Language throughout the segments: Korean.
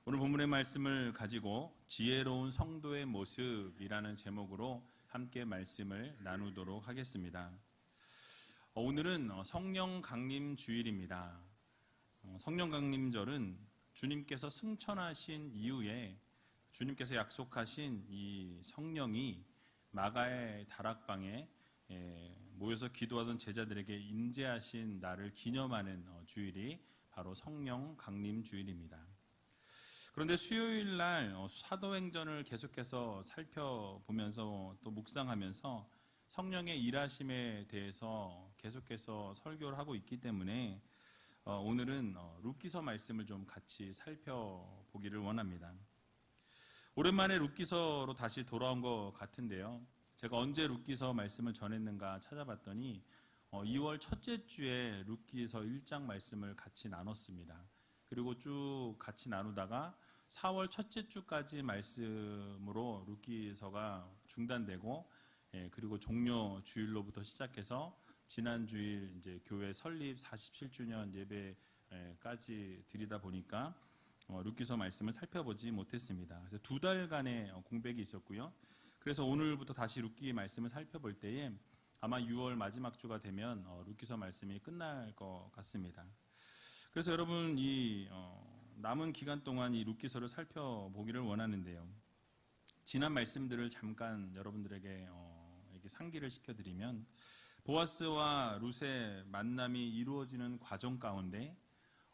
오늘 본문의 말씀을 가지고 지혜로운 성도의 모습이라는 제목으로 함께 말씀을 나누도록 하겠습니다. 오늘은 성령 강림 주일입니다. 성령 강림절은 주님께서 승천하신 이후에 주님께서 약속하신 이 성령이 마가의 다락방에 모여서 기도하던 제자들에게 임재하신 날을 기념하는 주일이 바로 성령 강림 주일입니다. 그런데 수요일 날 사도행전을 계속해서 살펴보면서 또 묵상하면서 성령의 일하심에 대해서 계속해서 설교를 하고 있기 때문에 오늘은 룻기서 말씀을 좀 같이 살펴보기를 원합니다. 오랜만에 룻기서로 다시 돌아온 것 같은데요. 제가 언제 룻기서 말씀을 전했는가 찾아봤더니 2월 첫째 주에 룻기서 1장 말씀을 같이 나눴습니다. 그리고 쭉 같이 나누다가 4월 첫째 주까지 말씀으로 룻기서가 중단되고, 그리고 종료 주일로부터 시작해서 지난 주일 이제 교회 설립 47주년 예배까지 드리다 보니까 룻기서 말씀을 살펴보지 못했습니다. 그래서 2달간의 공백이 있었고요. 그래서 오늘부터 다시 룻기 말씀을 살펴볼 때에 아마 6월 마지막 주가 되면 룻기서 말씀이 끝날 것 같습니다. 그래서 여러분 이 남은 기간 동안 이 룻기서를 살펴보기를 원하는데요. 지난 말씀들을 잠깐 여러분들에게 이렇게 상기를 시켜드리면, 보아스와 룻의 만남이 이루어지는 과정 가운데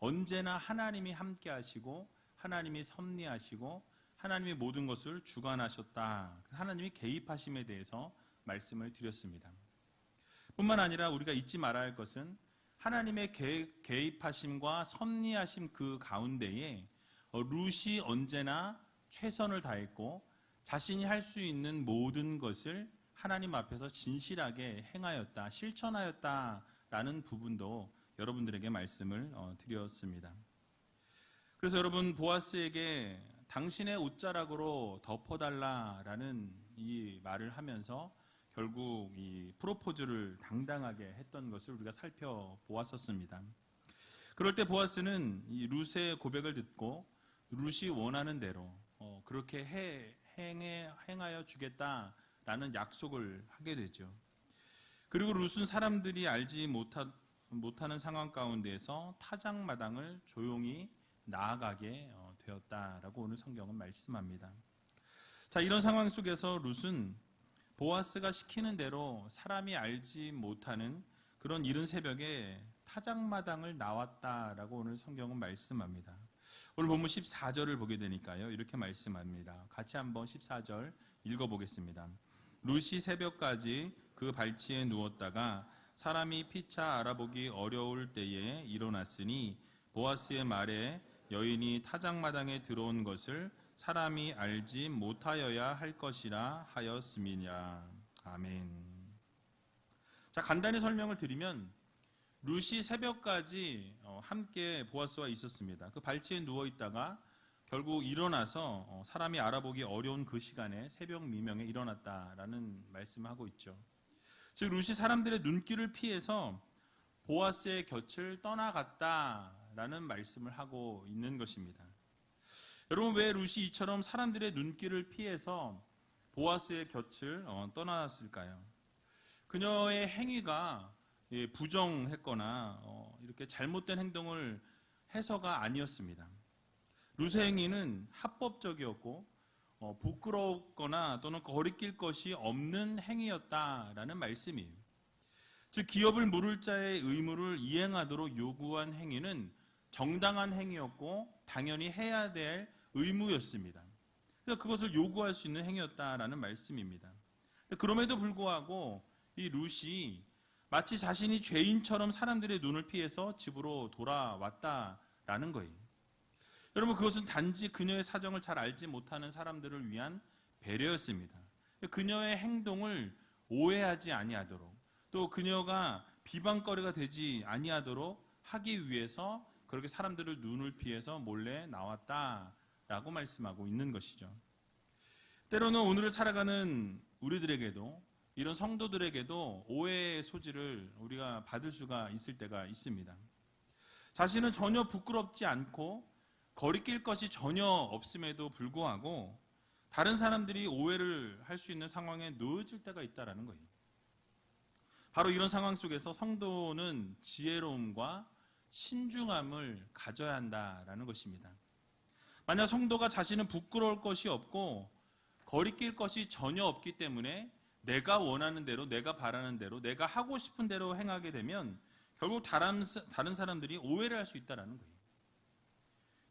언제나 하나님이 함께 하시고 하나님이 섭리하시고 하나님이 모든 것을 주관하셨다. 하나님이 개입하심에 대해서 말씀을 드렸습니다. 뿐만 아니라 우리가 잊지 말아야 할 것은 하나님의 개입하심과 섭리하심 그 가운데에 룻이 언제나 최선을 다했고 자신이 할 수 있는 모든 것을 하나님 앞에서 진실하게 행하였다, 실천하였다라는 부분도 여러분들에게 말씀을 드렸습니다. 그래서 여러분, 보아스에게 당신의 옷자락으로 덮어달라라는 이 말을 하면서 결국 이 프로포즈를 당당하게 했던 것을 우리가 살펴보았었습니다. 그럴 때 보아스는 이 룻의 고백을 듣고 룻이 원하는 대로 그렇게 행하여 주겠다라는 약속을 하게 되죠. 그리고 룻은 사람들이 알지 못하는 상황 가운데에서 타작마당을 조용히 나아가게 되었다라고 오늘 성경은 말씀합니다. 자, 이런 상황 속에서 룻은 보아스가 시키는 대로 사람이 알지 못하는 그런 이른 새벽에 타작마당을 나왔다라고 오늘 성경은 말씀합니다. 오늘 본문 14절을 보게 되니까요, 이렇게 말씀합니다. 같이 한번 14절 읽어보겠습니다. 룻이 새벽까지 그 발치에 누웠다가 사람이 피차 알아보기 어려울 때에 일어났으니 보아스의 말에 여인이 타작마당에 들어온 것을 사람이 알지 못하여야 할 것이라 하였음이냐. 아멘. 자, 간단히 설명을 드리면 룻이 새벽까지 함께 보아스와 있었습니다. 그 발치에 누워있다가 결국 일어나서 사람이 알아보기 어려운 그 시간에 새벽 미명에 일어났다라는 말씀을 하고 있죠. 즉 룻이 사람들의 눈길을 피해서 보아스의 곁을 떠나갔다라는 말씀을 하고 있는 것입니다. 여러분, 왜 룻이 이처럼 사람들의 눈길을 피해서 보아스의 곁을 떠났을까요? 그녀의 행위가 부정했거나 이렇게 잘못된 행동을 해서가 아니었습니다. 룻의 행위는 합법적이었고 부끄럽거나 또는 거리낄 것이 없는 행위였다라는 말씀이에요. 즉 기업을 물을 자의 의무를 이행하도록 요구한 행위는 정당한 행위였고 당연히 해야 될 의무였습니다. 그래서 그것을 요구할 수 있는 행위였다라는 말씀입니다. 그럼에도 불구하고 이 룻이 마치 자신이 죄인처럼 사람들의 눈을 피해서 집으로 돌아왔다라는 거예요. 여러분, 그것은 단지 그녀의 사정을 잘 알지 못하는 사람들을 위한 배려였습니다. 그녀의 행동을 오해하지 아니하도록, 또 그녀가 비방거리가 되지 아니하도록 하기 위해서 그렇게 사람들을 눈을 피해서 몰래 나왔다라고 말씀하고 있는 것이죠. 때로는 오늘을 살아가는 우리들에게도, 이런 성도들에게도 오해의 소지를 우리가 받을 수가 있을 때가 있습니다. 자신은 전혀 부끄럽지 않고 거리낄 것이 전혀 없음에도 불구하고 다른 사람들이 오해를 할 수 있는 상황에 놓여질 때가 있다는 거예요. 바로 이런 상황 속에서 성도는 지혜로움과 신중함을 가져야 한다라는 것입니다. 만약 성도가 자신은 부끄러울 것이 없고 거리낄 것이 전혀 없기 때문에 내가 원하는 대로, 내가 바라는 대로, 내가 하고 싶은 대로 행하게 되면 결국 다른 사람들이 오해를 할 수 있다는 거예요.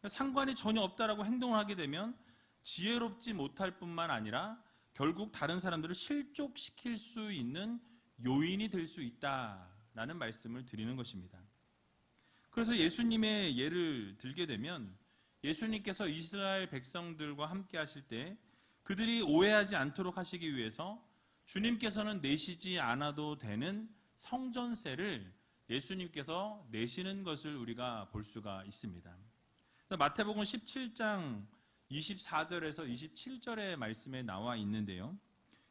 상관이 전혀 없다라고 행동을 하게 되면 지혜롭지 못할 뿐만 아니라 결국 다른 사람들을 실족시킬 수 있는 요인이 될 수 있다라는 말씀을 드리는 것입니다. 그래서 예수님의 예를 들게 되면 예수님께서 이스라엘 백성들과 함께 하실 때 그들이 오해하지 않도록 하시기 위해서 주님께서는 내시지 않아도 되는 성전세를 예수님께서 내시는 것을 우리가 볼 수가 있습니다. 마태복음 17장 24절에서 27절의 말씀에 나와 있는데요.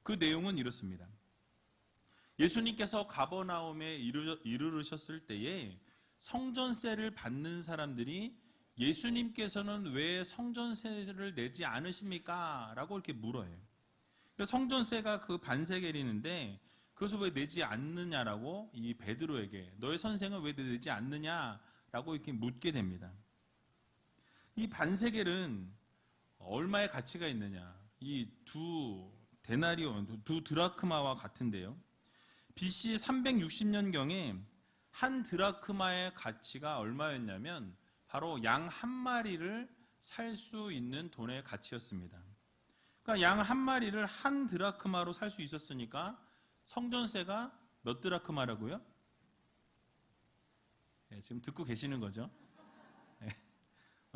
그 내용은 이렇습니다. 예수님께서 가버나움에 이르르셨을 때에 성전세를 받는 사람들이 예수님께서는 왜 성전세를 내지 않으십니까? 라고 이렇게 물어요. 성전세가 그 반세겔인데 그것을 왜 내지 않느냐라고 이 베드로에게 너의 선생은 왜 내지 않느냐라고 이렇게 묻게 됩니다. 이 반세겔은 얼마의 가치가 있느냐? 이 두 데나리온, 두 드라크마와 같은데요. BC 360년경에 한 드라크마의 가치가 얼마였냐면 바로 양 한 마리를 살 수 있는 돈의 가치였습니다. 그러니까 양 한 마리를 한 드라크마로 살 수 있었으니까 성전세가 몇 드라크마라고요? 네, 지금 듣고 계시는 거죠? 네,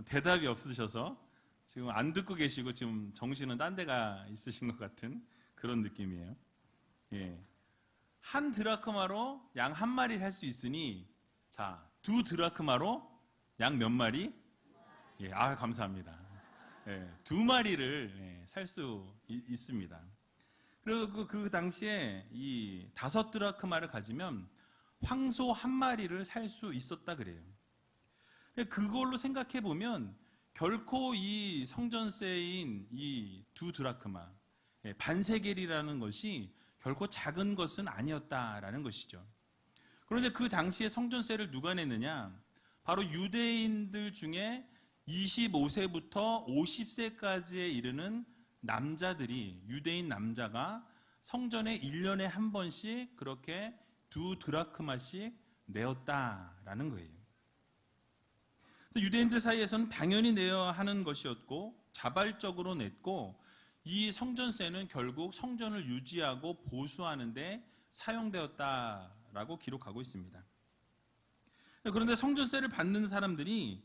대답이 없으셔서 지금 안 듣고 계시고 지금 정신은 딴 데가 있으신 것 같은 그런 느낌이에요. 예. 한 드라크마로 양 한 마리를 살 수 있으니 자, 두 드라크마로 양 몇 마리? 예, 감사합니다. 예, 두 마리를 살 수 있습니다. 그리고 그 당시에 이 5드라크마를 가지면 황소 한 마리를 살 수 있었다 그래요. 그걸로 생각해 보면 결코 이 성전세인 이 두 드라크마, 반세겔이라는 것이 결코 작은 것은 아니었다라는 것이죠. 그런데 그 당시에 성전세를 누가 냈느냐? 바로 유대인들 중에 25세부터 50세까지에 이르는 남자들이, 유대인 남자가 성전에 1년에 한 번씩 그렇게 두 드라크마씩 내었다라는 거예요. 유대인들 사이에서는 당연히 내어야 하는 것이었고 자발적으로 냈고 이 성전세는 결국 성전을 유지하고 보수하는 데 사용되었다라고 기록하고 있습니다. 그런데 성전세를 받는 사람들이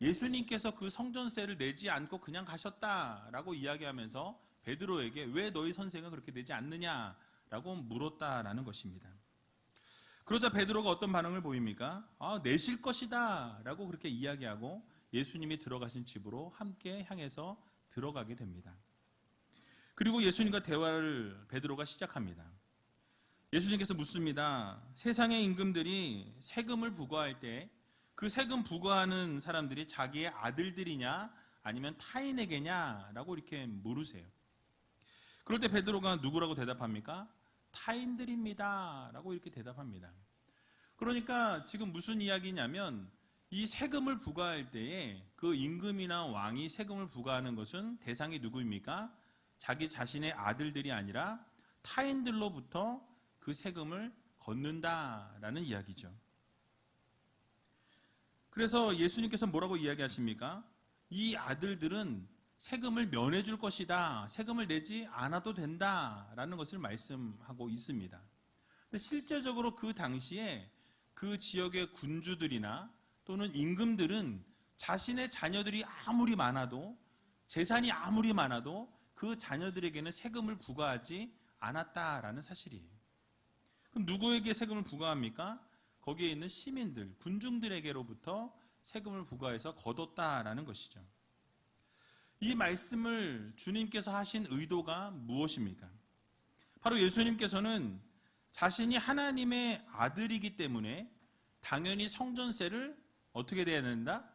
예수님께서 그 성전세를 내지 않고 그냥 가셨다라고 이야기하면서 베드로에게 왜 너희 선생은 그렇게 내지 않느냐라고 물었다라는 것입니다. 그러자 베드로가 어떤 반응을 보입니까? 내실 것이다 라고 그렇게 이야기하고 예수님이 들어가신 집으로 함께 향해서 들어가게 됩니다. 그리고 예수님과 대화를 베드로가 시작합니다. 예수님께서 묻습니다. 세상의 임금들이 세금을 부과할 때 그 세금 부과하는 사람들이 자기의 아들들이냐 아니면 타인에게냐 라고 이렇게 물으세요. 그럴 때 베드로가 누구라고 대답합니까? 타인들입니다 라고 이렇게 대답합니다. 그러니까 지금 무슨 이야기냐면 이 세금을 부과할 때에 그 임금이나 왕이 세금을 부과하는 것은 대상이 누구입니까? 자기 자신의 아들들이 아니라 타인들로부터 그 세금을 걷는다라는 이야기죠. 그래서 예수님께서 뭐라고 이야기하십니까? 이 아들들은 세금을 면해줄 것이다. 세금을 내지 않아도 된다라는 것을 말씀하고 있습니다. 근데 실제적으로 그 당시에 그 지역의 군주들이나 또는 임금들은 자신의 자녀들이 아무리 많아도 재산이 아무리 많아도 그 자녀들에게는 세금을 부과하지 않았다라는 사실이에요. 그럼 누구에게 세금을 부과합니까? 거기에 있는 시민들, 군중들에게로부터 세금을 부과해서 거뒀다라는 것이죠. 이 말씀을 주님께서 하신 의도가 무엇입니까? 바로 예수님께서는 자신이 하나님의 아들이기 때문에 당연히 성전세를 어떻게 내야 된다?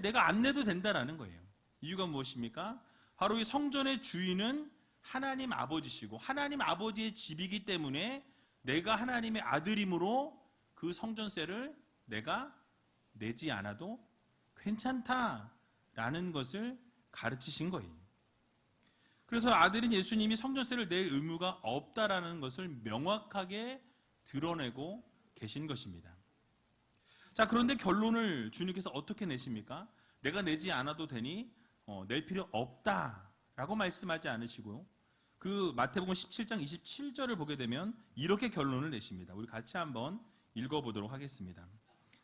내가 안 내도 된다라는 거예요. 이유가 무엇입니까? 바로 이 성전의 주인은 하나님 아버지시고 하나님 아버지의 집이기 때문에 내가 하나님의 아들이므로 그 성전세를 내가 내지 않아도 괜찮다라는 것을 가르치신 거예요. 그래서 아들인 예수님이 성전세를 낼 의무가 없다라는 것을 명확하게 드러내고 계신 것입니다. 자, 그런데 결론을 주님께서 어떻게 내십니까? 내가 내지 않아도 되니 낼 필요 없다라고 말씀하지 않으시고요. 그 마태복음 17장 27절을 보게 되면 이렇게 결론을 내십니다. 우리 같이 한번 읽어보도록 하겠습니다.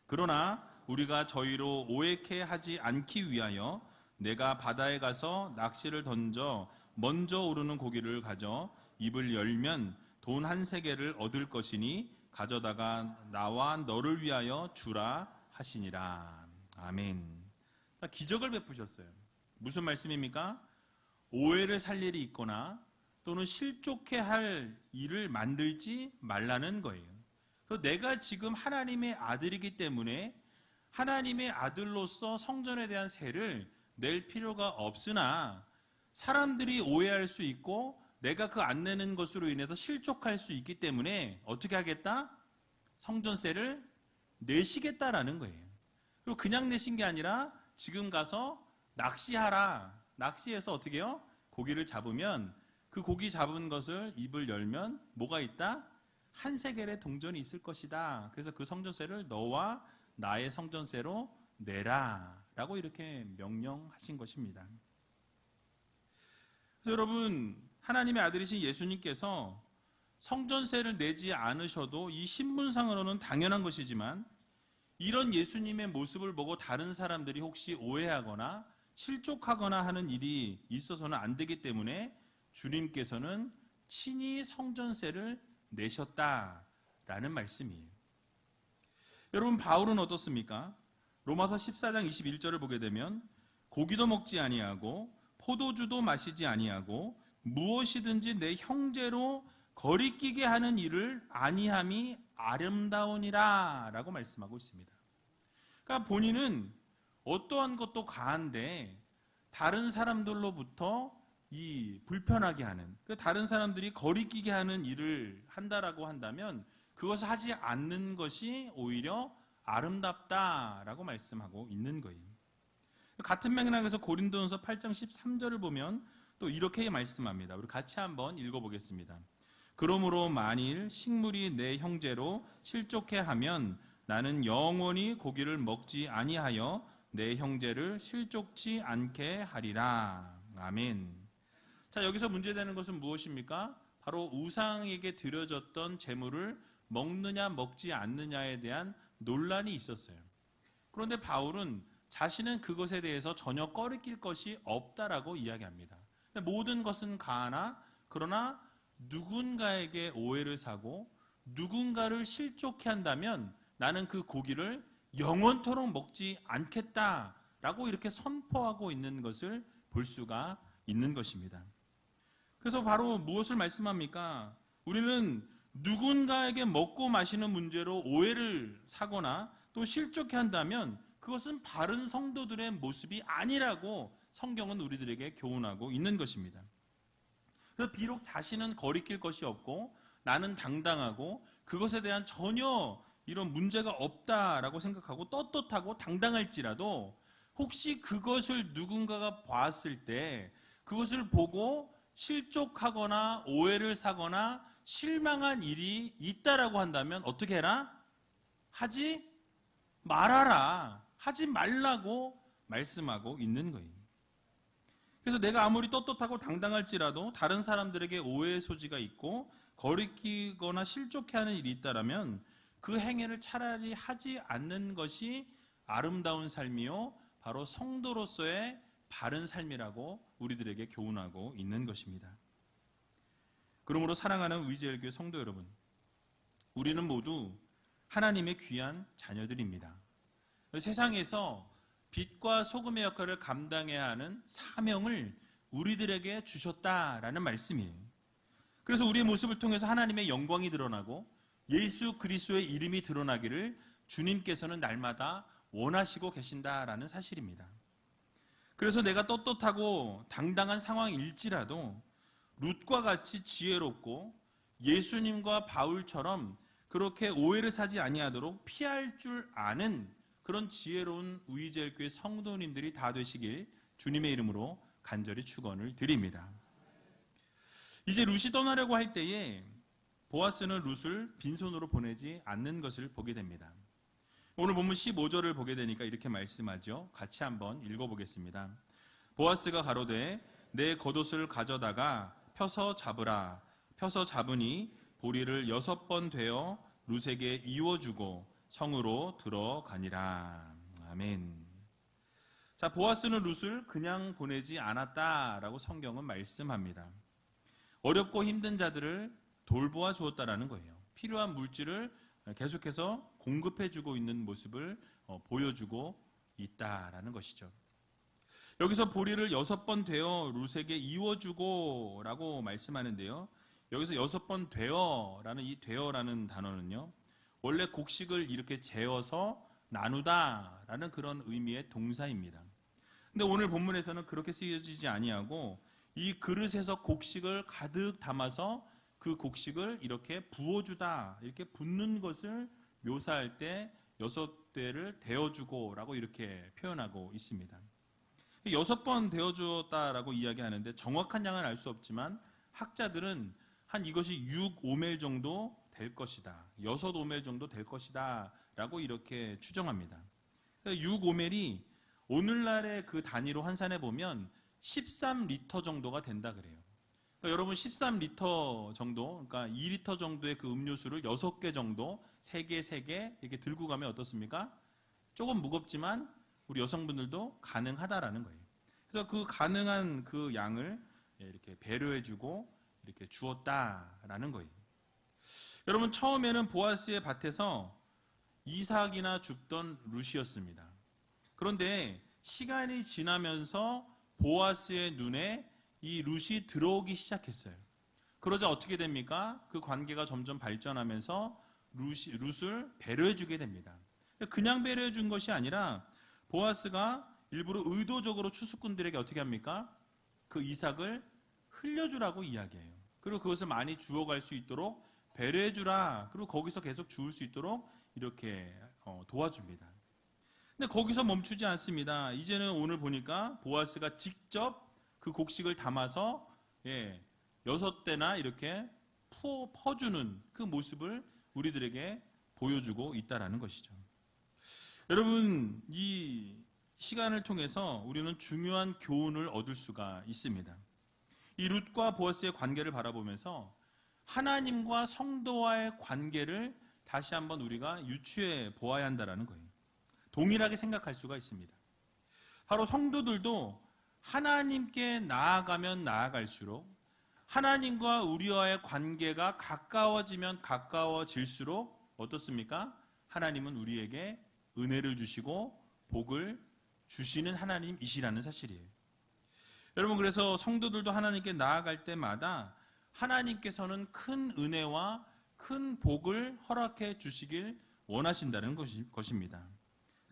그러나 우리가 저희로 오해케 하지 않기 위하여 내가 바다에 가서 낚시를 던져 먼저 오르는 고기를 가져 입을 열면 돈 한 세겔을 얻을 것이니 가져다가 나와 너를 위하여 주라 하시니라. 아멘. 기적을 베푸셨어요. 무슨 말씀입니까? 오해를 살 일이 있거나 또는 실족해 할 일을 만들지 말라는 거예요. 그래서 내가 지금 하나님의 아들이기 때문에 하나님의 아들로서 성전에 대한 세를 낼 필요가 없으나 사람들이 오해할 수 있고 내가 그 안 내는 것으로 인해서 실족할 수 있기 때문에 어떻게 하겠다? 성전세를 내시겠다라는 거예요. 그리고 그냥 내신 게 아니라 지금 가서 낚시하라. 낚시해서 어떻게 해요? 고기를 잡으면 그 고기 잡은 것을 입을 열면 뭐가 있다? 한 세겔의 동전이 있을 것이다. 그래서 그 성전세를 너와 나의 성전세로 내라 라고 이렇게 명령하신 것입니다. 그래서 여러분, 하나님의 아들이신 예수님께서 성전세를 내지 않으셔도 이 신분상으로는 당연한 것이지만 이런 예수님의 모습을 보고 다른 사람들이 혹시 오해하거나 실족하거나 하는 일이 있어서는 안 되기 때문에 주님께서는 친히 성전세를 내셨다라는 말씀이에요. 여러분, 바울은 어떻습니까? 로마서 14장 21절을 보게 되면 고기도 먹지 아니하고 포도주도 마시지 아니하고 무엇이든지 내 형제로 거리끼게 하는 일을 아니함이 아름다우니라 라고 말씀하고 있습니다. 그러니까 본인은 어떠한 것도 가한데 다른 사람들로부터 이 불편하게 하는, 다른 사람들이 거리끼게 하는 일을 한다라고 한다면 그것을 하지 않는 것이 오히려 아름답다라고 말씀하고 있는 거예요. 같은 맥락에서 고린도전서 8장 13절을 보면 또 이렇게 말씀합니다. 우리 같이 한번 읽어보겠습니다. 그러므로 만일 식물이 내 형제로 실족해 하면 나는 영원히 고기를 먹지 아니하여 내 형제를 실족치 않게 하리라. 아멘. 자, 여기서 문제되는 것은 무엇입니까? 바로 우상에게 드려졌던 제물을 먹느냐 먹지 않느냐에 대한 논란이 있었어요. 그런데 바울은 자신은 그것에 대해서 전혀 꺼리낄 것이 없다라고 이야기합니다. 모든 것은 가하나 그러나 누군가에게 오해를 사고 누군가를 실족해 한다면 나는 그 고기를 영원토록 먹지 않겠다라고 이렇게 선포하고 있는 것을 볼 수가 있는 것입니다. 그래서 바로 무엇을 말씀합니까? 우리는 누군가에게 먹고 마시는 문제로 오해를 사거나 또 실족해 한다면 그것은 바른 성도들의 모습이 아니라고 성경은 우리들에게 교훈하고 있는 것입니다. 그래서 비록 자신은 거리낄 것이 없고 나는 당당하고 그것에 대한 전혀 이런 문제가 없다라고 생각하고 떳떳하고 당당할지라도 혹시 그것을 누군가가 봤을 때 그것을 보고 실족하거나 오해를 사거나 실망한 일이 있다라고 한다면 어떻게 해라? 하지 말아라. 하지 말라고 말씀하고 있는 거예요. 그래서 내가 아무리 떳떳하고 당당할지라도 다른 사람들에게 오해의 소지가 있고 거리끼거나 실족해하는 일이 있다라면 그 행위를 차라리 하지 않는 것이 아름다운 삶이요 바로 성도로서의 바른 삶이라고 우리들에게 교훈하고 있는 것입니다. 그러므로 사랑하는 위즈엘교회 성도 여러분, 우리는 모두 하나님의 귀한 자녀들입니다. 세상에서 빛과 소금의 역할을 감당해야 하는 사명을 우리들에게 주셨다라는 말씀이에요. 그래서 우리의 모습을 통해서 하나님의 영광이 드러나고 예수 그리스도의 이름이 드러나기를 주님께서는 날마다 원하시고 계신다라는 사실입니다. 그래서 내가 떳떳하고 당당한 상황일지라도 룻과 같이 지혜롭고 예수님과 바울처럼 그렇게 오해를 사지 아니하도록 피할 줄 아는 그런 지혜로운 우이젤교회 성도님들이 다 되시길 주님의 이름으로 간절히 축원을 드립니다. 이제 룻이 떠나려고 할 때에 보아스는 룻을 빈손으로 보내지 않는 것을 보게 됩니다. 오늘 본문 15절을 보게 되니까 이렇게 말씀하죠. 같이 한번 읽어보겠습니다. 보아스가 가로되 내 겉옷을 가져다가 펴서 잡으라. 펴서 잡으니 보리를 6번 되어 룻에게 이워주고 성으로 들어가니라. 아멘. 자, 보아스는 룻을 그냥 보내지 않았다라고 성경은 말씀합니다. 어렵고 힘든 자들을 돌보아 주었다라는 거예요. 필요한 물질을 계속해서 공급해주고 있는 모습을 보여주고 있다라는 것이죠. 여기서 보리를 6번 되어 룻에게 이워주고 라고 말씀하는데요. 여기서 6번 되어 라는 이 되어라는 단어는요, 원래 곡식을 이렇게 재어서 나누다 라는 그런 의미의 동사입니다. 근데 오늘 본문에서는 그렇게 쓰여지지 아니하고 이 그릇에서 곡식을 가득 담아서 그 곡식을 이렇게 부어주다, 이렇게 붓는 것을 묘사할 때 6대를 데워주고 라고 이렇게 표현하고 있습니다. 6번 데워주었다라고 이야기하는데 정확한 양은 알 수 없지만 학자들은 한 이것이 6오멜 정도 될 것이다. 6오멜 정도 될 것이다 라고 이렇게 추정합니다. 6오멜이 오늘날의 그 단위로 환산해 보면 13리터 정도가 된다 그래요. 그러니까 여러분 13리터 정도, 그러니까 2리터 정도의 그 음료수를 6개 정도, 3개, 3개 이렇게 들고 가면 어떻습니까? 조금 무겁지만 우리 여성분들도 가능하다라는 거예요. 그래서 그 가능한 그 양을 이렇게 배려해주고 이렇게 주었다라는 거예요. 여러분 처음에는 보아스의 밭에서 이삭이나 줍던 룻이었습니다. 그런데 시간이 지나면서 보아스의 눈에 이 룻이 들어오기 시작했어요. 그러자 어떻게 됩니까? 그 관계가 점점 발전하면서 룻을 배려해주게 됩니다. 그냥 배려해준 것이 아니라 보아스가 일부러 의도적으로 추수꾼들에게 어떻게 합니까? 그 이삭을 흘려주라고 이야기해요. 그리고 그것을 많이 주워갈 수 있도록 배려해주라. 그리고 거기서 계속 주울 수 있도록 이렇게 도와줍니다. 근데 거기서 멈추지 않습니다. 이제는 오늘 보니까 보아스가 직접 그 곡식을 담아서 6대나 이렇게 퍼주는 그 모습을 우리들에게 보여주고 있다라는 것이죠. 여러분 이 시간을 통해서 우리는 중요한 교훈을 얻을 수가 있습니다. 이 룻과 보아스의 관계를 바라보면서 하나님과 성도와의 관계를 다시 한번 우리가 유추해 보아야 한다는 거예요. 동일하게 생각할 수가 있습니다. 바로 성도들도 하나님께 나아가면 나아갈수록 하나님과 우리와의 관계가 가까워지면 가까워질수록 어떻습니까? 하나님은 우리에게 은혜를 주시고 복을 주시는 하나님이시라는 사실이에요. 여러분 그래서 성도들도 하나님께 나아갈 때마다 하나님께서는 큰 은혜와 큰 복을 허락해 주시길 원하신다는 것입니다.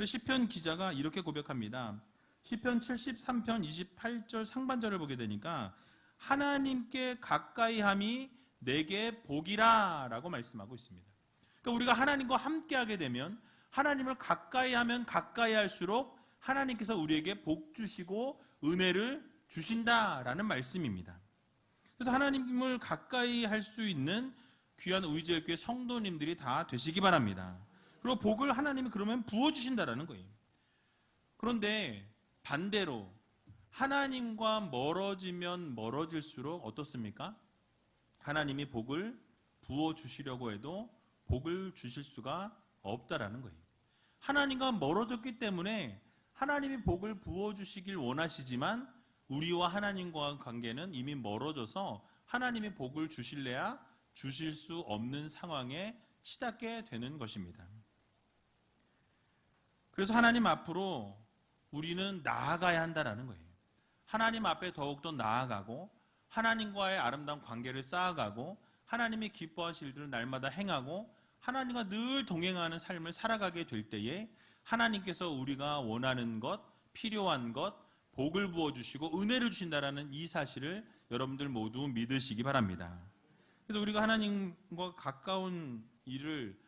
시편 기자가 이렇게 고백합니다. 시편 73편 28절 상반절을 보게 되니까 하나님께 가까이함이 내게 복이라 라고 말씀하고 있습니다. 그러니까 우리가 하나님과 함께하게 되면 하나님을 가까이하면 가까이 할수록 하나님께서 우리에게 복 주시고 은혜를 주신다라는 말씀입니다. 그래서 하나님을 가까이 할 수 있는 귀한 우이젤교회 성도님들이 다 되시기 바랍니다. 그리고 복을 하나님이 그러면 부어주신다라는 거예요. 그런데 반대로 하나님과 멀어지면 멀어질수록 어떻습니까? 하나님이 복을 부어주시려고 해도 복을 주실 수가 없다라는 거예요. 하나님과 멀어졌기 때문에 하나님이 복을 부어주시길 원하시지만 우리와 하나님과의 관계는 이미 멀어져서 하나님이 복을 주실래야 주실 수 없는 상황에 치닫게 되는 것입니다. 그래서 하나님 앞으로 우리는 나아가야 한다는 거예요. 하나님 앞에 더욱더 나아가고 하나님과의 아름다운 관계를 쌓아가고 하나님이 기뻐하실 일을 날마다 행하고 하나님과 늘 동행하는 삶을 살아가게 될 때에 하나님께서 우리가 원하는 것, 필요한 것, 복을 부어주시고 은혜를 주신다라는 이 사실을 여러분들 모두 믿으시기 바랍니다. 그래서 우리가 하나님과 가까운 일을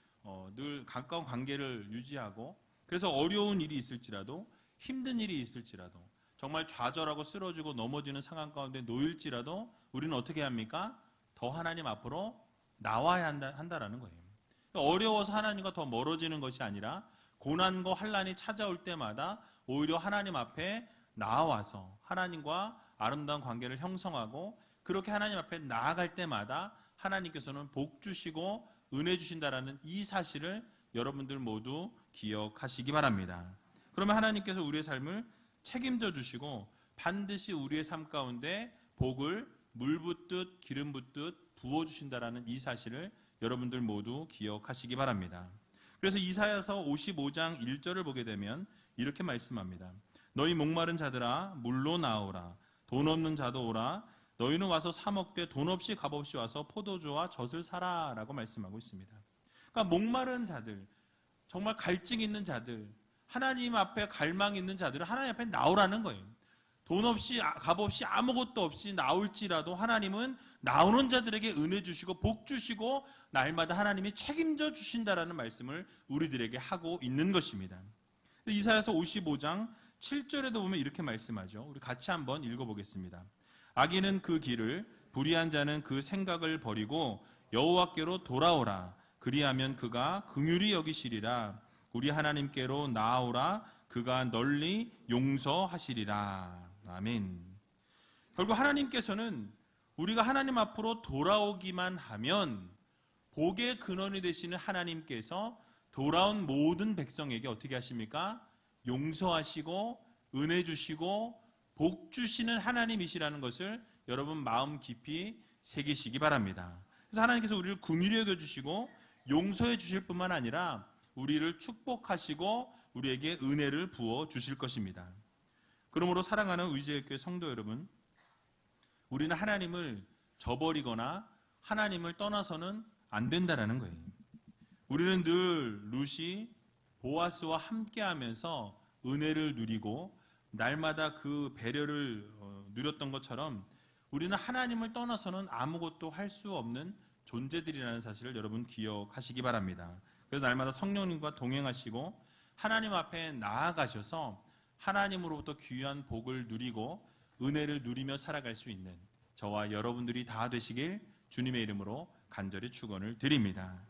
늘 가까운 관계를 유지하고, 그래서 어려운 일이 있을지라도, 힘든 일이 있을지라도, 정말 좌절하고 쓰러지고 넘어지는 상황 가운데 놓일지라도 우리는 어떻게 합니까? 더 하나님 앞으로 나와야 한다라는 거예요. 어려워서 하나님과 더 멀어지는 것이 아니라 고난과 환난이 찾아올 때마다 오히려 하나님 앞에 나와서 하나님과 아름다운 관계를 형성하고, 그렇게 하나님 앞에 나아갈 때마다 하나님께서는 복 주시고 은혜 주신다라는 이 사실을 여러분들 모두 기억하시기 바랍니다. 그러면 하나님께서 우리의 삶을 책임져 주시고 반드시 우리의 삶 가운데 복을 물 붓듯 기름 붓듯 부어주신다라는 이 사실을 여러분들 모두 기억하시기 바랍니다. 그래서 이사야서 55장 1절을 보게 되면 이렇게 말씀합니다. 너희 목마른 자들아 물로 나오라. 돈 없는 자도 오라. 너희는 와서 사 먹되 돈 없이 값없이 와서 포도주와 젖을 사라 라고 말씀하고 있습니다. 그러니까 목마른 자들, 정말 갈증 있는 자들, 하나님 앞에 갈망 있는 자들은 하나님 앞에 나오라는 거예요. 돈 없이 값없이 아무것도 없이 나올지라도 하나님은 나오는 자들에게 은혜 주시고 복 주시고 날마다 하나님이 책임져 주신다라는 말씀을 우리들에게 하고 있는 것입니다. 이사야서 55장 7절에도 보면 이렇게 말씀하죠. 우리 같이 한번 읽어보겠습니다. 악인은 그 길을, 불의한 자는 그 생각을 버리고 여호와께로 돌아오라. 그리하면 그가 긍휼히 여기시리라. 우리 하나님께로 나아오라. 그가 널리 용서하시리라. 아멘. 결국 하나님께서는 우리가 하나님 앞으로 돌아오기만 하면 복의 근원이 되시는 하나님께서 돌아온 모든 백성에게 어떻게 하십니까? 용서하시고 은혜 주시고 복 주시는 하나님이시라는 것을 여러분 마음 깊이 새기시기 바랍니다. 그래서 하나님께서 우리를 긍휼히 여겨주시고 용서해 주실 뿐만 아니라 우리를 축복하시고 우리에게 은혜를 부어 주실 것입니다. 그러므로 사랑하는 의지의교회 성도 여러분, 우리는 하나님을 저버리거나 하나님을 떠나서는 안 된다는 거예요. 우리는 늘 룻이 보아스와 함께하면서 은혜를 누리고 날마다 그 배려를 누렸던 것처럼 우리는 하나님을 떠나서는 아무것도 할 수 없는 존재들이라는 사실을 여러분 기억하시기 바랍니다. 그래서 날마다 성령님과 동행하시고 하나님 앞에 나아가셔서 하나님으로부터 귀한 복을 누리고 은혜를 누리며 살아갈 수 있는 저와 여러분들이 다 되시길 주님의 이름으로 간절히 축원을 드립니다.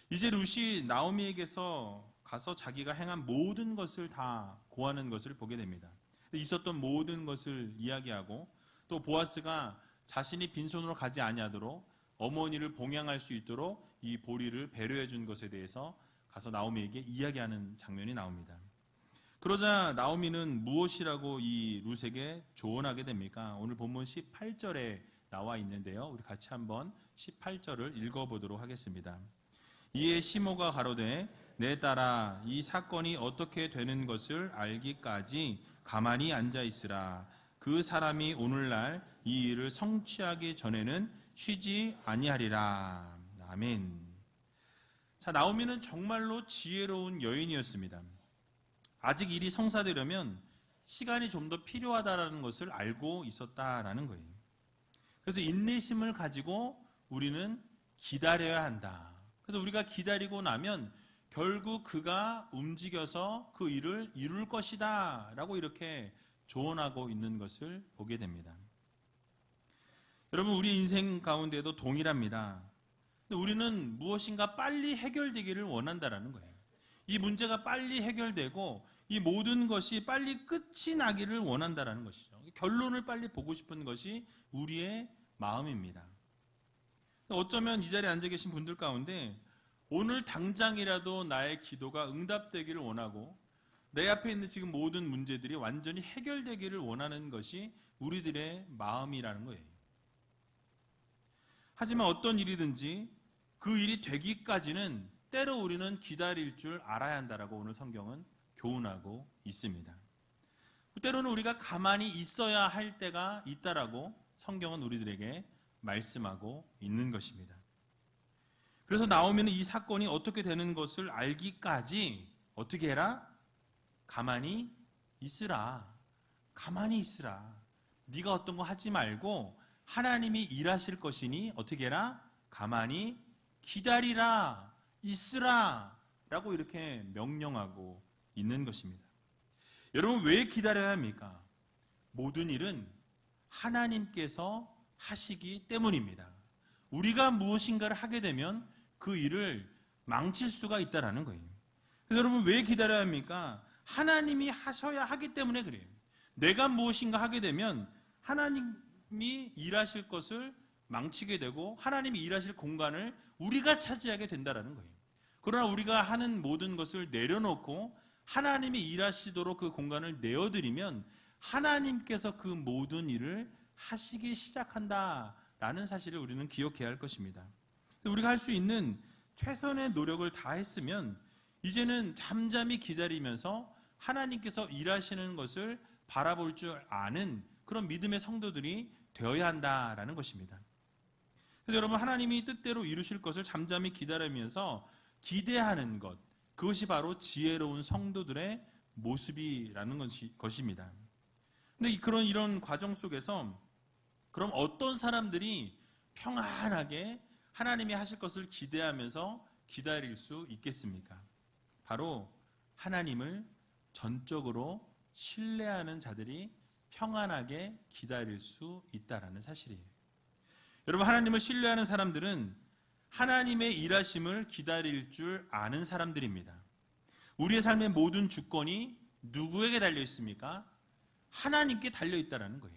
이제 룻이 나오미에게서 가서 자기가 행한 모든 것을 다 고하는 것을 보게 됩니다. 있었던 모든 것을 이야기하고 또 보아스가 자신이 빈손으로 가지 아니하도록 어머니를 봉양할 수 있도록 이 보리를 배려해 준 것에 대해서 가서 나오미에게 이야기하는 장면이 나옵니다. 그러자 나오미는 무엇이라고 이 룻에게 조언하게 됩니까? 오늘 본문 18절에 나와 있는데요. 우리 같이 한번 18절을 읽어보도록 하겠습니다. 이에 시모가 가로되 내 딸아 이 사건이 어떻게 되는 것을 알기까지 가만히 앉아 있으라. 그 사람이 오늘날 이 일을 성취하기 전에는 쉬지 아니하리라. 아멘. 자, 나오미는 정말로 지혜로운 여인이었습니다. 아직 일이 성사되려면 시간이 좀 더 필요하다는 것을 알고 있었다라는 거예요. 그래서 인내심을 가지고 우리는 기다려야 한다. 그래서 우리가 기다리고 나면 결국 그가 움직여서 그 일을 이룰 것이다 라고 이렇게 조언하고 있는 것을 보게 됩니다. 여러분, 우리 인생 가운데도 동일합니다. 우리는 무엇인가 빨리 해결되기를 원한다는 거예요. 이 문제가 빨리 해결되고 이 모든 것이 빨리 끝이 나기를 원한다는 것이죠. 결론을 빨리 보고 싶은 것이 우리의 마음입니다. 어쩌면 이 자리에 앉아 계신 분들 가운데 오늘 당장이라도 나의 기도가 응답되기를 원하고 내 앞에 있는 지금 모든 문제들이 완전히 해결되기를 원하는 것이 우리들의 마음이라는 거예요. 하지만 어떤 일이든지 그 일이 되기까지는 때로 우리는 기다릴 줄 알아야 한다라고 오늘 성경은 교훈하고 있습니다. 때로는 우리가 가만히 있어야 할 때가 있다라고 성경은 우리들에게 말씀하고 있는 것입니다. 그래서 나오미는 이 사건이 어떻게 되는 것을 알기까지 어떻게 해라? 가만히 있으라. 가만히 있으라. 네가 어떤 거 하지 말고 하나님이 일하실 것이니 어떻게 해라? 가만히 기다리라. 있으라. 라고 이렇게 명령하고 있는 것입니다. 여러분, 왜 기다려야 합니까? 모든 일은 하나님께서 하시기 때문입니다. 우리가 무엇인가를 하게 되면 그 일을 망칠 수가 있다는 거예요. 그래서 여러분, 왜 기다려야 합니까? 하나님이 하셔야 하기 때문에 그래요. 내가 무엇인가 하게 되면 하나님이 일하실 것을 망치게 되고 하나님이 일하실 공간을 우리가 차지하게 된다는 거예요. 그러나 우리가 하는 모든 것을 내려놓고 하나님이 일하시도록 그 공간을 내어드리면 하나님께서 그 모든 일을 하시기 시작한다라는 사실을 우리는 기억해야 할 것입니다. 우리가 할 수 있는 최선의 노력을 다했으면 이제는 잠잠히 기다리면서 하나님께서 일하시는 것을 바라볼 줄 아는 그런 믿음의 성도들이 되어야 한다라는 것입니다. 그래서 여러분, 하나님이 뜻대로 이루실 것을 잠잠히 기다리면서 기대하는 것, 그것이 바로 지혜로운 성도들의 모습이라는 것입니다. 근데 이런 과정 속에서 그럼 어떤 사람들이 평안하게 하나님이 하실 것을 기대하면서 기다릴 수 있겠습니까? 바로 하나님을 전적으로 신뢰하는 자들이 평안하게 기다릴 수 있다는 사실이에요. 여러분, 하나님을 신뢰하는 사람들은 하나님의 일하심을 기다릴 줄 아는 사람들입니다. 우리의 삶의 모든 주권이 누구에게 달려 있습니까? 하나님께 달려 있다는 거예요.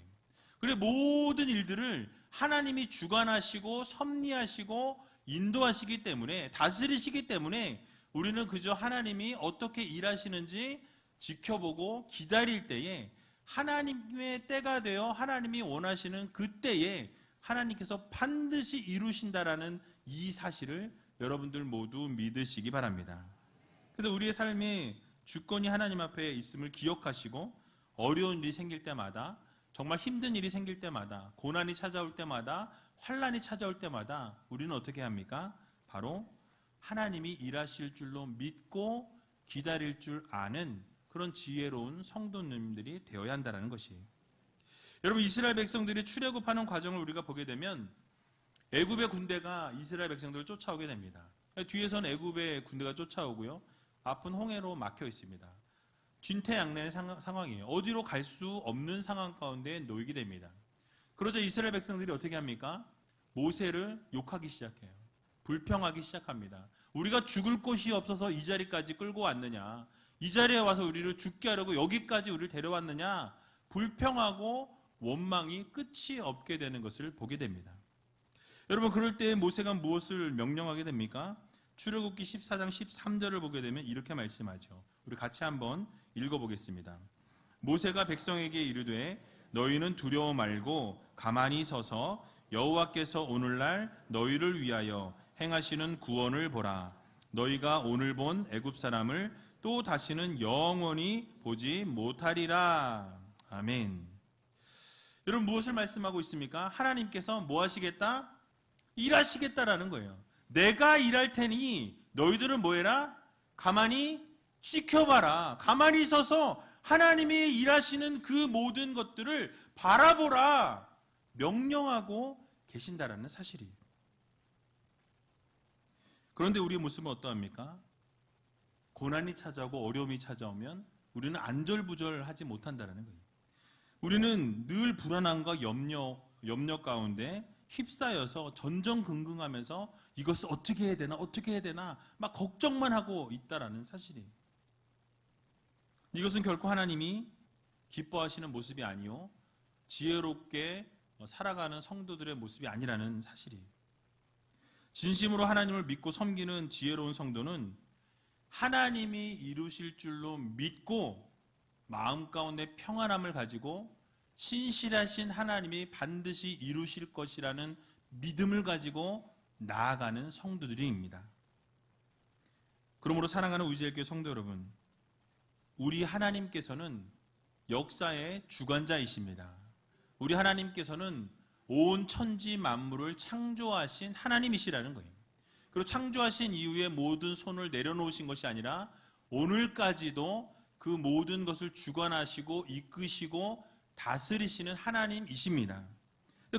그리고 모든 일들을 하나님이 주관하시고 섭리하시고 인도하시기 때문에, 다스리시기 때문에 우리는 그저 하나님이 어떻게 일하시는지 지켜보고 기다릴 때에 하나님의 때가 되어 하나님이 원하시는 그때에 하나님께서 반드시 이루신다라는 이 사실을 여러분들 모두 믿으시기 바랍니다. 그래서 우리의 삶의 주권이 하나님 앞에 있음을 기억하시고 어려운 일이 생길 때마다, 정말 힘든 일이 생길 때마다, 고난이 찾아올 때마다, 환난이 찾아올 때마다 우리는 어떻게 합니까? 바로 하나님이 일하실 줄로 믿고 기다릴 줄 아는 그런 지혜로운 성도님들이 되어야 한다는 것이에요. 여러분, 이스라엘 백성들이 출애굽하는 과정을 우리가 보게 되면 애굽의 군대가 이스라엘 백성들을 쫓아오게 됩니다. 뒤에서는 애굽의 군대가 쫓아오고요, 앞은 홍해로 막혀 있습니다. 진퇴양난의 상황이에요. 어디로 갈 수 없는 상황 가운데 놓이게 됩니다. 그러자 이스라엘 백성들이 어떻게 합니까? 모세를 욕하기 시작해요. 불평하기 시작합니다. 우리가 죽을 곳이 없어서 이 자리까지 끌고 왔느냐, 이 자리에 와서 우리를 죽게 하려고 여기까지 우리를 데려왔느냐, 불평하고 원망이 끝이 없게 되는 것을 보게 됩니다. 여러분, 그럴 때 모세가 무엇을 명령하게 됩니까? 출애굽기 14장 13절을 보게 되면 이렇게 말씀하죠. 우리 같이 한번 읽어보겠습니다. 모세가 백성에게 이르되 너희는 두려워 말고 가만히 서서 여호와께서 오늘날 너희를 위하여 행하시는 구원을 보라. 너희가 오늘 본 애굽 사람을 또 다시는 영원히 보지 못하리라. 아멘. 여러분, 무엇을 말씀하고 있습니까? 하나님께서 뭐 하시겠다? 일하시겠다라는 거예요. 내가 일할 테니 너희들은 뭐 해라? 가만히 지켜봐라. 가만히 서서 하나님이 일하시는 그 모든 것들을 바라보라. 명령하고 계신다라는 사실이에요. 그런데 우리의 모습은 어떠합니까? 고난이 찾아오고 어려움이 찾아오면 우리는 안절부절하지 못한다는 거예요. 우리는 늘 불안함과 염려 가운데 휩싸여서 전전긍긍하면서 이것을 어떻게 해야 되나 막 걱정만 하고 있다라는 사실이에요. 이것은 결코 하나님이 기뻐하시는 모습이 아니요, 지혜롭게 살아가는 성도들의 모습이 아니라는 사실이에요. 진심으로 하나님을 믿고 섬기는 지혜로운 성도는 하나님이 이루실 줄로 믿고 마음 가운데 평안함을 가지고 신실하신 하나님이 반드시 이루실 것이라는 믿음을 가지고 나아가는 성도들입니다. 그러므로 사랑하는 우지엘교회 성도 여러분, 우리 하나님께서는 역사의 주관자이십니다. 우리 하나님께서는 온 천지 만물을 창조하신 하나님이시라는 거예요. 그리고 창조하신 이후에 모든 손을 내려놓으신 것이 아니라 오늘까지도 그 모든 것을 주관하시고 이끄시고 다스리시는 하나님이십니다.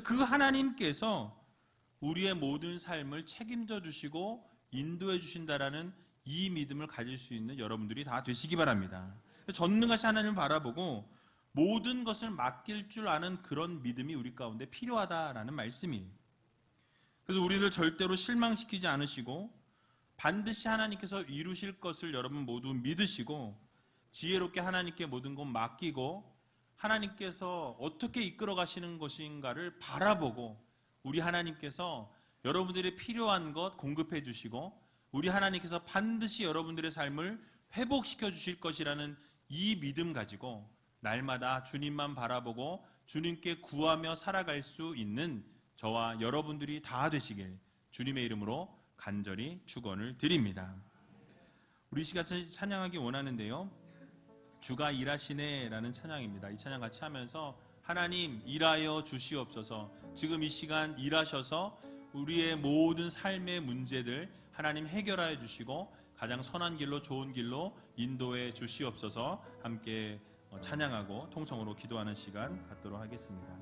그 하나님께서 우리의 모든 삶을 책임져 주시고 인도해 주신다라는 이 믿음을 가질 수 있는 여러분들이 다 되시기 바랍니다. 전능하신 하나님을 바라보고 모든 것을 맡길 줄 아는 그런 믿음이 우리 가운데 필요하다라는 말씀이에요. 그래서 우리를 절대로 실망시키지 않으시고 반드시 하나님께서 이루실 것을 여러분 모두 믿으시고 지혜롭게 하나님께 모든 것 맡기고 하나님께서 어떻게 이끌어 가시는 것인가를 바라보고 우리 하나님께서 여러분들이 필요한 것 공급해 주시고 우리 하나님께서 반드시 여러분들의 삶을 회복시켜 주실 것이라는 이 믿음 가지고 날마다 주님만 바라보고 주님께 구하며 살아갈 수 있는 저와 여러분들이 다 되시길 주님의 이름으로 간절히 축원을 드립니다. 우리 이 시간 찬양하기 원하는데요. 주가 일하시네 라는 찬양입니다. 이 찬양 같이 하면서 하나님 일하여 주시옵소서. 지금 이 시간 일하셔서 우리의 모든 삶의 문제들 하나님 해결하여 주시고 가장 선한 길로 좋은 길로 인도해 주시옵소서. 함께 찬양하고 통성으로 기도하는 시간 갖도록 하겠습니다.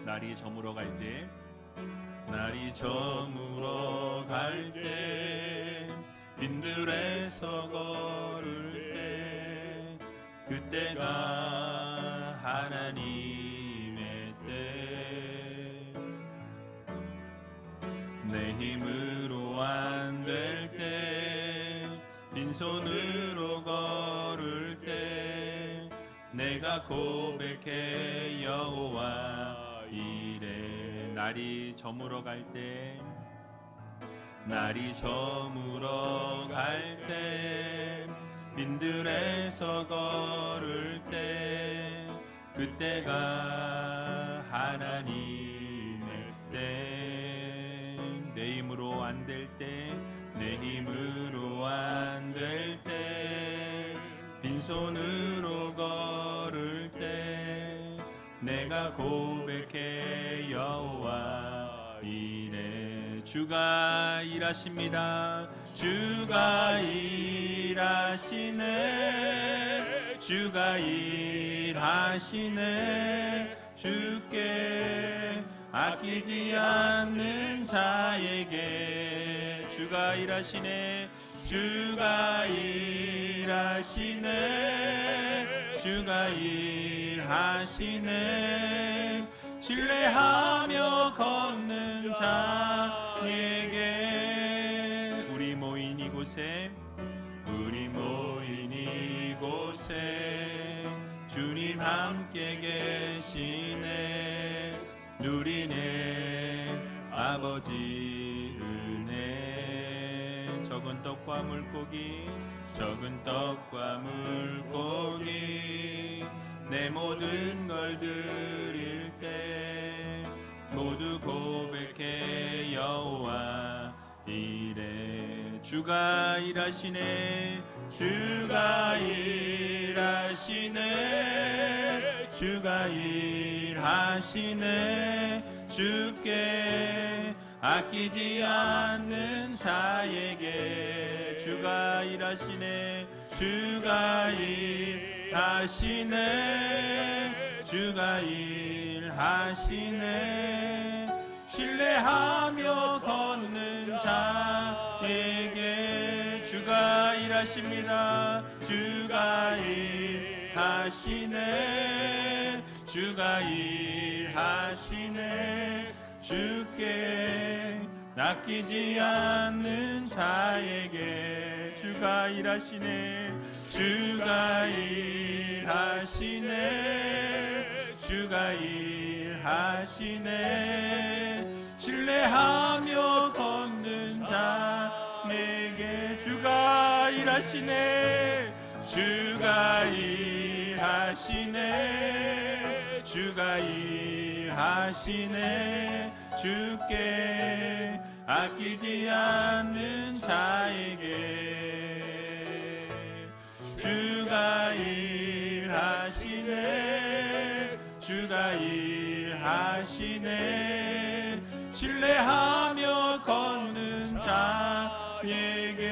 날이 저물어 갈 때 날이 저물어 갈 때 빈들에서 걸을 때 그때가 하나님의 때 내 힘으로 안 될 때 빈손으로 걸을 때 내가 고백해 여호와 이래 날이 저물어 갈 때 날이 저물어 갈 때 빈들에서 걸을 때 그때가 하나님의 때 내 힘으로 안 될 때 내 힘으로 안 될 때 빈손으로 걸을 때 내가 고백해 여호와 이래 주가 일하십니다. 주가 일하시네 주가 일하시네 주께 아끼지 않는 자에게 주가 일하시네 주가 일하시네 주가 일하시네 신뢰하며 걷는 자에게 우리 모인 이곳에 주님 함께 계시네 누리네 아버지 은혜 적은 떡과 물고기 내 모든 걸 드릴 때 모두 고백해 여호와 이래 주가 일하시네 주가 일하시네 주가 일하시네 주께 아끼지 않는 자에게 주가 일하시네 주가 일하시네 주가 일하시네 신뢰하며 걷는 자에게 주가 일하십니다 주가 일하시네 주가 일하시네 주께 낚이지 않는 자에게 주가 일하시네 주가 일하시네 주가 일하시네 신뢰하며 걷는 자에게 주가 일하시네 주가 일하시네 주가 일하시네 주께 아끼지 않는 자에게 주가 일하시네 주가 일하시네 신뢰하며 자에게